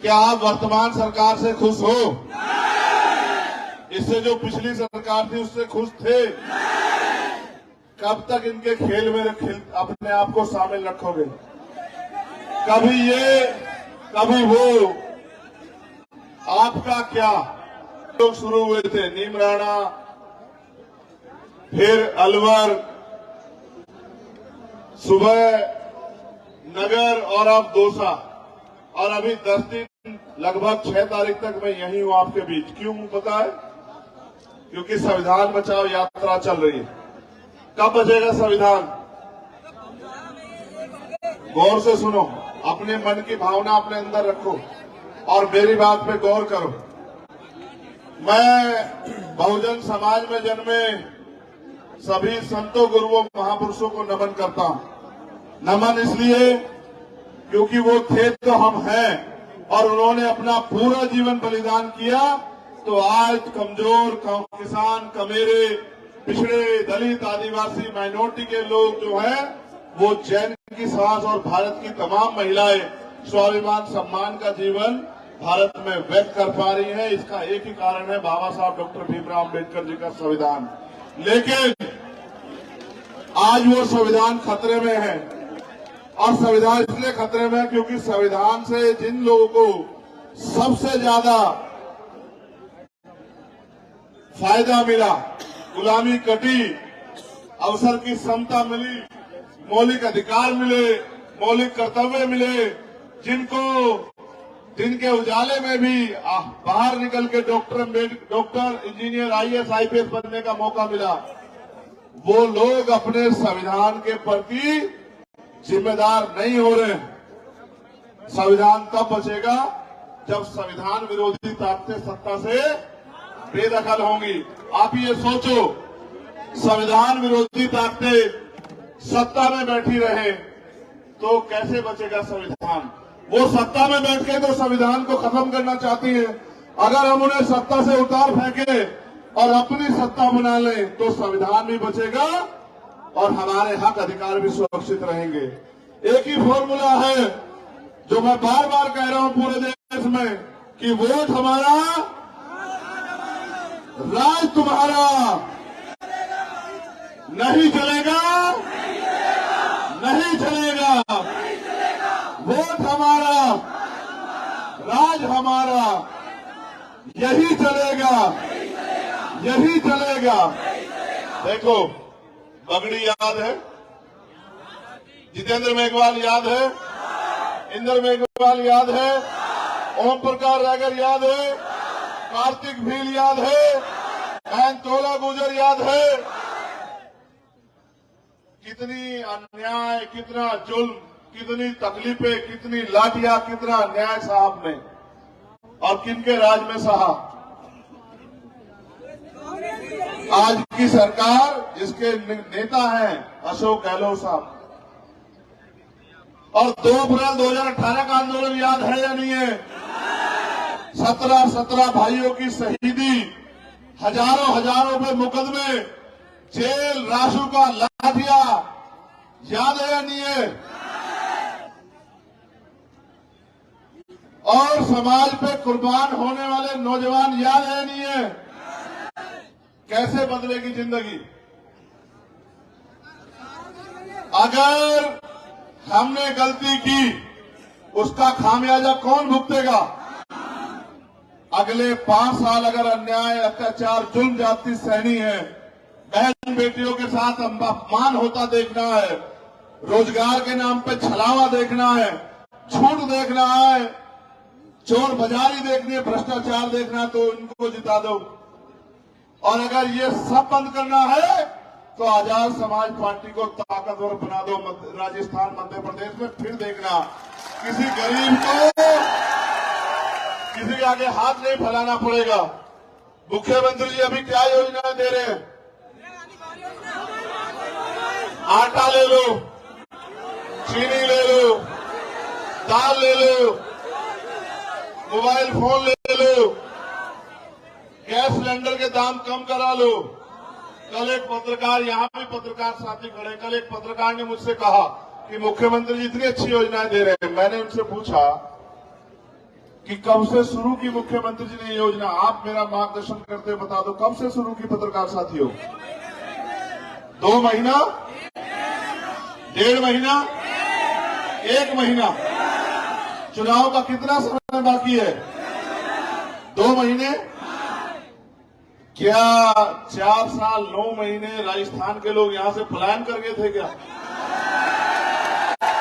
क्या आप वर्तमान सरकार से खुश हो? इससे जो पिछली सरकार थी उससे खुश थे? कब तक इनके खेल में अपने आप को शामिल रखोगे? कभी ये कभी वो, आपका क्या? लोग शुरू हुए थे, नीमराणा, फिर अलवर, सुबह नगर और अब दौसा, और अभी 10 दिन लगभग 6 तारीख तक मैं यहीं हूं आपके बीच। क्यों पता है? क्योंकि संविधान बचाओ यात्रा चल रही है। कब बचेगा संविधान? गौर से सुनो, अपने मन की भावना अपने अंदर रखो और मेरी बात पे गौर करो। मैं बहुजन समाज में जन्मे सभी संतों, गुरुओं, महापुरुषों को नमन करता हूं। नमन इसलिए क्योंकि वो थे तो हम हैं, और उन्होंने अपना पूरा जीवन बलिदान किया, तो आज कमजोर, किसान, कमेरे, पिछड़े, दलित, आदिवासी, माइनॉरिटी के लोग जो हैं वो चैन की सांस और भारत की तमाम महिलाएं स्वाभिमान, सम्मान का जीवन भारत में व्यक्त कर पा रही है। इसका एक ही कारण है, बाबा साहब डॉक्टर भीमराव अम्बेडकर जी का संविधान। लेकिन आज वो संविधान खतरे में है, और संविधान इसलिए खतरे में है क्योंकि संविधान से जिन लोगों को सबसे ज्यादा फायदा मिला, गुलामी कटी, अवसर की समता मिली, मौलिक अधिकार मिले, मौलिक कर्तव्य मिले, जिनके उजाले में भी बाहर निकल के डॉक्टर, इंजीनियर, आईएएस, आईपीएस बनने का मौका मिला, वो लोग अपने संविधान के प्रति जिम्मेदार नहीं हो रहे। संविधान तब बचेगा जब संविधान विरोधी ताकतें सत्ता से बेदखल होंगी। आप ये सोचो, संविधान विरोधी ताकतें सत्ता में बैठी रहे तो कैसे बचेगा संविधान? वो सत्ता में बैठ के तो संविधान को खत्म करना चाहती है। अगर हम उन्हें सत्ता से उतार फेंके और अपनी सत्ता बना लें तो संविधान भी बचेगा और हमारे हक अधिकार भी सुरक्षित रहेंगे। एक ही फॉर्मूला है जो मैं बार बार कह रहा हूं पूरे देश में कि वोट हमारा, राज तुम्हारा। नहीं चलेगा, नहीं चलेगा। वोट हमारा, राज हमारा, यही चलेगा, यही चलेगा। देखो, बगड़ी याद है, जितेंद्र मेघवाल याद है, इंद्र मेघवाल याद है, ओम प्रकाश रागर याद है, कार्तिक भील याद है, एन तोला गुजर याद है। कितनी अन्याय, कितना जुल्म, कितनी तकलीफें, कितनी लाठियां, कितना अन्याय साहब ने और किनके राज में सहा। आज की सरकार, जिसके नेता हैं अशोक गहलोत साहब, और 2 अप्रैल 2018 का आंदोलन याद है या नहीं है? 17 भाइयों की शहीदी, हजारों पे मुकदमे, जेल, राशु का लाठिया, याद है या नहीं है? और समाज पे कुर्बान होने वाले नौजवान याद है या नहीं है? कैसे बदलेगी जिंदगी? अगर हमने गलती की, उसका खामियाजा कौन भुगतेगा? अगले 5 साल अगर अन्याय, अत्याचार, जुल्म जाति सहनी है, बहन बेटियों के साथ अपमान होता देखना है, रोजगार के नाम पे छलावा देखना है, छूट देखना है, चोर बाजारी देखनी है, भ्रष्टाचार देखना, तो इनको जिता दो। और अगर ये सब बंद करना है तो आजाद समाज पार्टी को ताकतवर बना दो। राजस्थान, मध्य प्रदेश में फिर देखना, किसी गरीब को किसी के आगे हाथ नहीं फैलाना पड़ेगा। मुख्यमंत्री जी अभी क्या योजनाएं दे रहे हैं? आटा ले लो, चीनी ले लो, दाल ले लो, मोबाइल फोन ले लो, गैस सिलेंडर के दाम कम करा लो। कल एक पत्रकार, यहां भी पत्रकार साथी खड़े, कल एक पत्रकार ने मुझसे कहा कि मुख्यमंत्री जी इतनी अच्छी योजनाएं दे रहे हैं। मैंने उनसे पूछा कि कब से शुरू की मुख्यमंत्री जी ने ये योजना, आप मेरा मार्गदर्शन करते हुए बता दो कब से शुरू की पत्रकार साथियों? 2 महीना, 1.5 महीना, 1 महीना? चुनाव का कितना समय बाकी है? 2 महीने? क्या 4 साल 9 महीने राजस्थान के लोग यहां से पलायन कर गए थे क्या?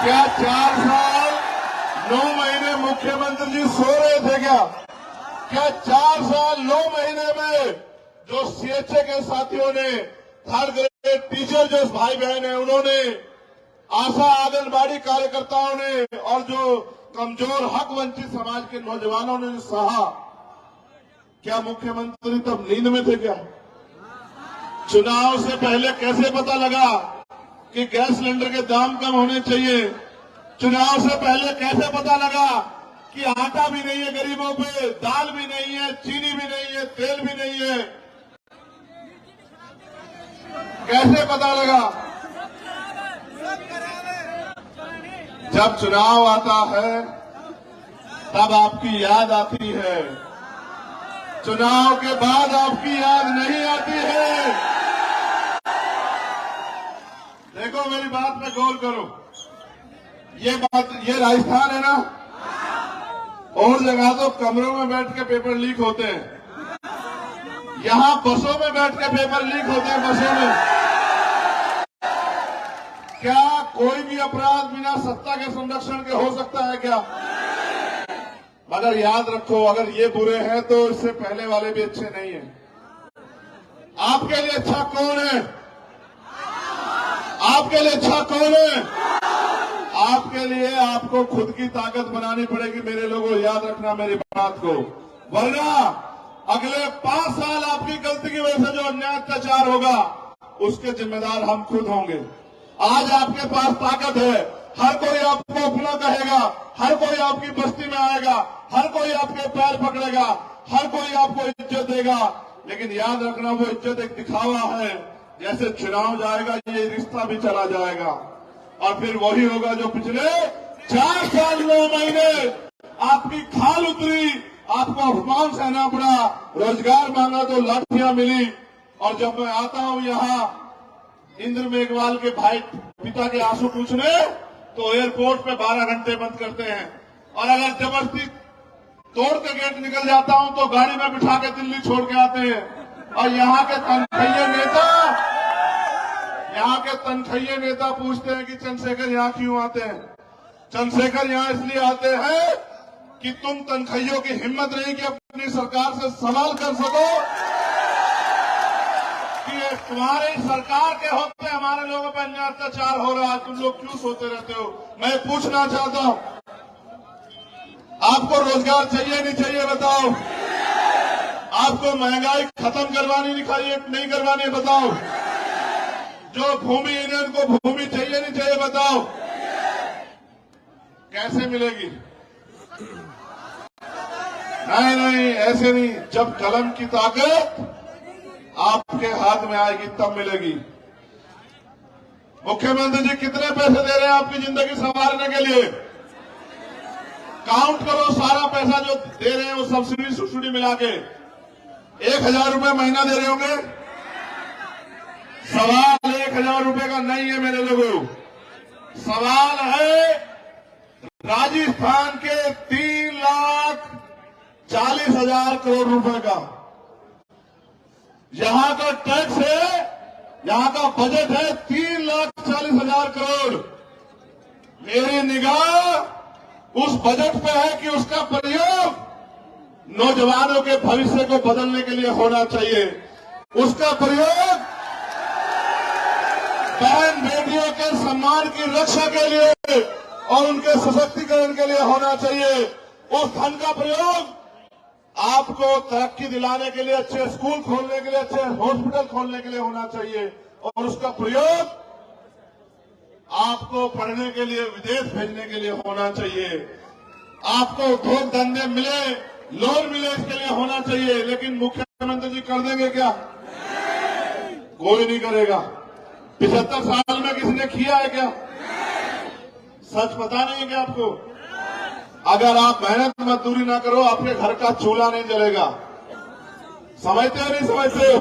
क्या 4 साल 9 महीने मुख्यमंत्री जी सो रहे थे क्या? क्या 4 साल 9 महीने में जो सीएचए के साथियों ने, थर्ड ग्रेड टीचर जो भाई बहन है उन्होंने, आशा आंगनबाड़ी कार्यकर्ताओं ने और जो कमजोर हक वंचित समाज के नौजवानों ने जो सहा, क्या मुख्यमंत्री तब नींद में थे क्या? चुनाव से पहले कैसे पता लगा कि गैस सिलेंडर के दाम कम होने चाहिए? चुनाव से पहले कैसे पता लगा कि आटा भी नहीं है गरीबों पे, दाल भी नहीं है, चीनी भी नहीं है, तेल भी नहीं है? कैसे पता लगा? जब चुनाव आता है तब आपकी याद आती है, चुनाव के बाद आपकी याद नहीं आती है। देखो मेरी बात में गौर करो, ये राजस्थान है ना, और जगह तो कमरों में बैठ के पेपर लीक होते हैं, यहां बसों में बैठ के पेपर लीक होते हैं, बसों में। क्या कोई भी अपराध बिना सत्ता के संरक्षण के हो सकता है क्या? मगर याद रखो, अगर ये बुरे हैं तो इससे पहले वाले भी अच्छे नहीं हैं। आपके लिए अच्छा कौन है? आपके लिए अच्छा कौन है? आपके लिए आपको खुद की ताकत बनानी पड़ेगी मेरे लोगों, याद रखना मेरी बात को, वरना अगले 5 साल आपकी गलती की वजह से जो अन्याय अत्याचार होगा उसके जिम्मेदार हम खुद होंगे। आज आपके पास ताकत है, हर कोई आपको अपना कहेगा, हर कोई आपकी बस्ती में आएगा, हर कोई आपके पैर पकड़ेगा, हर कोई आपको इज्जत देगा, लेकिन याद रखना वो इज्जत एक दिखावा है। जैसे चुनाव जाएगा ये रिश्ता भी चला जाएगा और फिर वही होगा जो पिछले 4 साल 9 महीने आपकी खाल उतरी, आपको अपमान सहना पड़ा, रोजगार मांगा तो लाठियां मिली। और जब मैं आता हूं यहां इंद्र मेघवाल के भाई पिता के आंसू पूछने, तो एयरपोर्ट पे 12 घंटे बंद करते हैं, और अगर जबरदस्ती तोड़ के गेट निकल जाता हूं तो गाड़ी में बिठा के दिल्ली छोड़ के आते हैं। और यहाँ के तनखैये नेता पूछते हैं कि चंद्रशेखर यहाँ क्यों आते हैं? चंद्रशेखर यहाँ इसलिए आते हैं कि तुम तनखैयों की हिम्मत नहीं कि अपनी सरकार से सवाल कर सको कि तुम्हारी सरकार के होते हमारे लोगों पर अन्याय अत्याचार हो रहा है, तुम लोग क्यों सोते रहते हो? मैं पूछना चाहता हूं, आपको रोजगार चाहिए नहीं चाहिए बताओ? आपको महंगाई खत्म करवानी नहीं करवानी बताओ? जो भूमि है उनको भूमि चाहिए नहीं चाहिए बताओ? कैसे मिलेगी? नहीं, ऐसे नहीं। जब कलम की ताकत आपके हाथ में आएगी तब मिलेगी। मुख्यमंत्री जी कितने पैसे दे रहे हैं आपकी जिंदगी संवारने के लिए? काउंट करो सारा पैसा जो दे रहे हैं वो सब्सिडी मिला के 1,000 रुपए महीना दे रहे होंगे। सवाल 1,000 रुपए का नहीं है मेरे लोगों, सवाल है राजस्थान के 3,40,000 करोड़ रुपए का। यहां का टैक्स है, यहां का बजट है 3,40,000 करोड़। मेरी निगाह उस बजट पे है कि उसका प्रयोग नौजवानों के भविष्य को बदलने के लिए होना चाहिए, उसका प्रयोग बहन बेटियों के सम्मान की रक्षा के लिए और उनके सशक्तिकरण के लिए होना चाहिए। उस धन का प्रयोग आपको तरक्की दिलाने के लिए, अच्छे स्कूल खोलने के लिए, अच्छे हॉस्पिटल खोलने के लिए होना चाहिए, और उसका प्रयोग आपको पढ़ने के लिए, विदेश भेजने के लिए होना चाहिए। आपको उद्योग धंधे मिले, लोन मिले, इसके लिए होना चाहिए। लेकिन मुख्यमंत्री जी कर देंगे क्या? कोई नहीं करेगा। 75 साल में किसी ने किया है क्या? सच पता नहीं है क्या आपको? अगर आप मेहनत मजदूरी ना करो आपके घर का चूल्हा नहीं जलेगा। समझते हो नहीं समझते हो?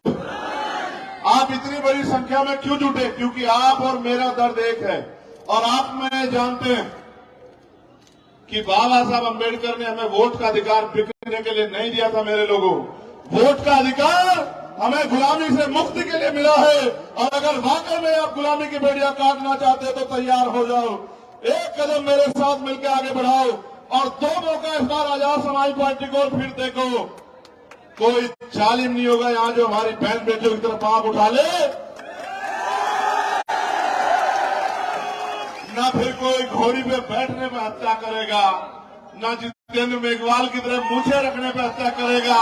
आप इतनी बड़ी संख्या में क्यों जुटे? क्योंकि आप और मेरा दर्द एक है। और आप मैं जानते हैं कि बाबा साहब अम्बेडकर ने हमें वोट का अधिकार बिकने के लिए नहीं दिया था। मेरे लोगों, वोट का अधिकार हमें गुलामी से मुक्ति के लिए मिला है। और अगर वाकई में आप गुलामी की बेड़ियां काटना चाहते हो तो तैयार हो जाओ, एक कदम मेरे साथ मिलकर आगे बढ़ाओ और 2 मौका इस बार आजाद समाज पार्टी को फिर देखो। कोई जालिम नहीं होगा यहां जो हमारी बहन बेटियों की तरफ आंख उठा ले, ना फिर कोई घोड़ी पे बैठने पे हत्या करेगा, ना जितेंद्र मेघवाल की तरह मूछे रखने पे हत्या करेगा,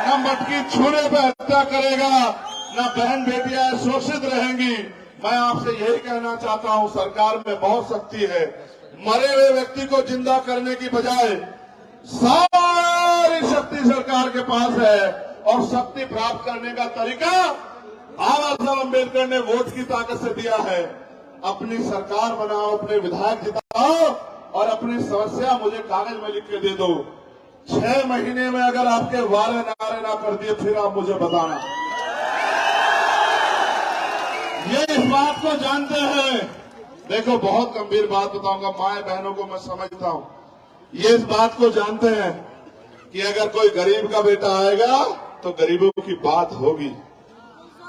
न मटकी छूने पे हत्या करेगा, न बहन बेटियां शोषित रहेंगी। मैं आपसे यही कहना चाहता हूं, सरकार में बहुत शक्ति है। मरे हुए व्यक्ति को जिंदा करने की बजाय सारी शक्ति सरकार के पास है और शक्ति प्राप्त करने का तरीका बाबा साहब अम्बेडकर ने वोट की ताकत से दिया है। अपनी सरकार बनाओ, अपने विधायक जिताओ और अपनी समस्या मुझे कागज में लिख के दे दो। 6 महीने में अगर आपके वारे नारे ना कर दिए फिर आप मुझे बताना। ये इस बात को जानते हैं। देखो, बहुत गंभीर बात बताऊंगा, माए बहनों को मैं समझता हूं। ये इस बात को जानते हैं कि अगर कोई गरीब का बेटा आएगा तो गरीबों की बात होगी।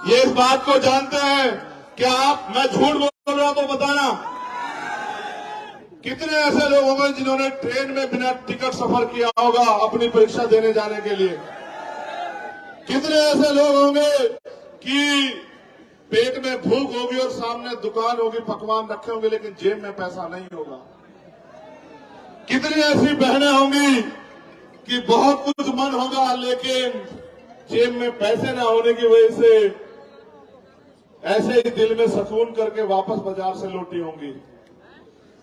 ये इस बात को जानते हैं। क्या आप, मैं झूठ बोल रहा तो बताना, कितने ऐसे लोग होंगे जिन्होंने ट्रेन में बिना टिकट सफर किया होगा अपनी परीक्षा देने जाने के लिए? कितने ऐसे लोग होंगे कि पेट में भूख होगी और सामने दुकान होगी, पकवान रखे होंगे लेकिन जेब में पैसा नहीं होगा? कितनी ऐसी बहनें होंगी कि बहुत कुछ मन होगा लेकिन जेब में पैसे न होने की वजह से ऐसे ही दिल में सुकून करके वापस बाजार से लौटी होंगी?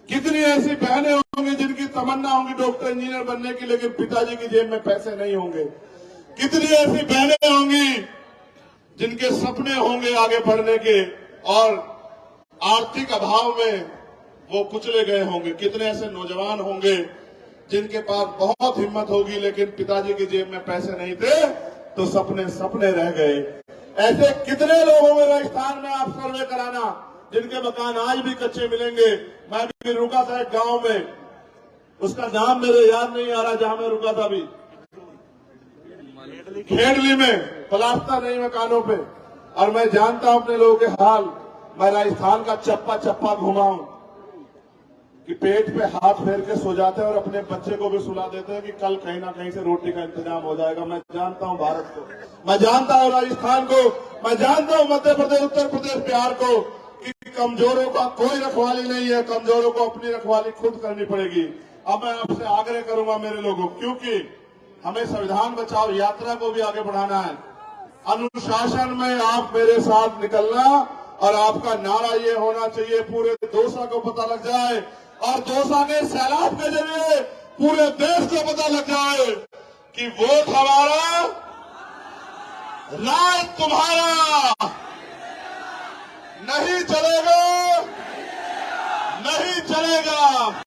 कितनी ऐसी बहनें होंगी जिनकी तमन्ना होंगी डॉक्टर इंजीनियर बनने की लेकिन पिताजी की जेब में पैसे नहीं होंगे? कितनी ऐसी बहनें होंगी जिनके सपने होंगे आगे बढ़ने के और आर्थिक अभाव में वो कुचले गए होंगे? कितने ऐसे नौजवान होंगे जिनके पास बहुत हिम्मत होगी लेकिन पिताजी की जेब में पैसे नहीं थे तो सपने सपने रह गए? ऐसे कितने लोग होंगे राजस्थान में, आप सर्वे कराना, जिनके मकान आज भी कच्चे मिलेंगे। मैं भी रुका था एक गांव में, उसका नाम मेरे याद नहीं आ रहा, जहां मैं रुका था अभी, खेड़ली में, प्लास्टर नहीं मकानों पे। और मैं जानता हूं अपने लोगों के हाल। मैं राजस्थान का चप्पा चप्पा घुमा हूं कि पेट पे हाथ फेर के सो जाते हैं और अपने बच्चे को भी सुला देते हैं कि कल कहीं ना कहीं से रोटी का इंतजाम हो जाएगा। मैं जानता हूं भारत को, मैं जानता हूं राजस्थान को, मैं जानता हूं मध्य प्रदेश, उत्तर प्रदेश, बिहार को कि कमजोरों का कोई रखवाली नहीं है। कमजोरों को अपनी रखवाली खुद करनी पड़ेगी। अब मैं आपसे आग्रह करूंगा मेरे लोगों, क्योंकि हमें संविधान बचाओ यात्रा को भी आगे बढ़ाना है। अनुशासन में आप मेरे साथ निकलना और आपका नारा ये होना चाहिए, पूरे दौसा को पता लग जाए और दौसा के सैलाब के जरिए पूरे देश को पता लग जाए कि वोट हमारा, राज तुम्हारा। नहीं चलेगा, नहीं चलेगा।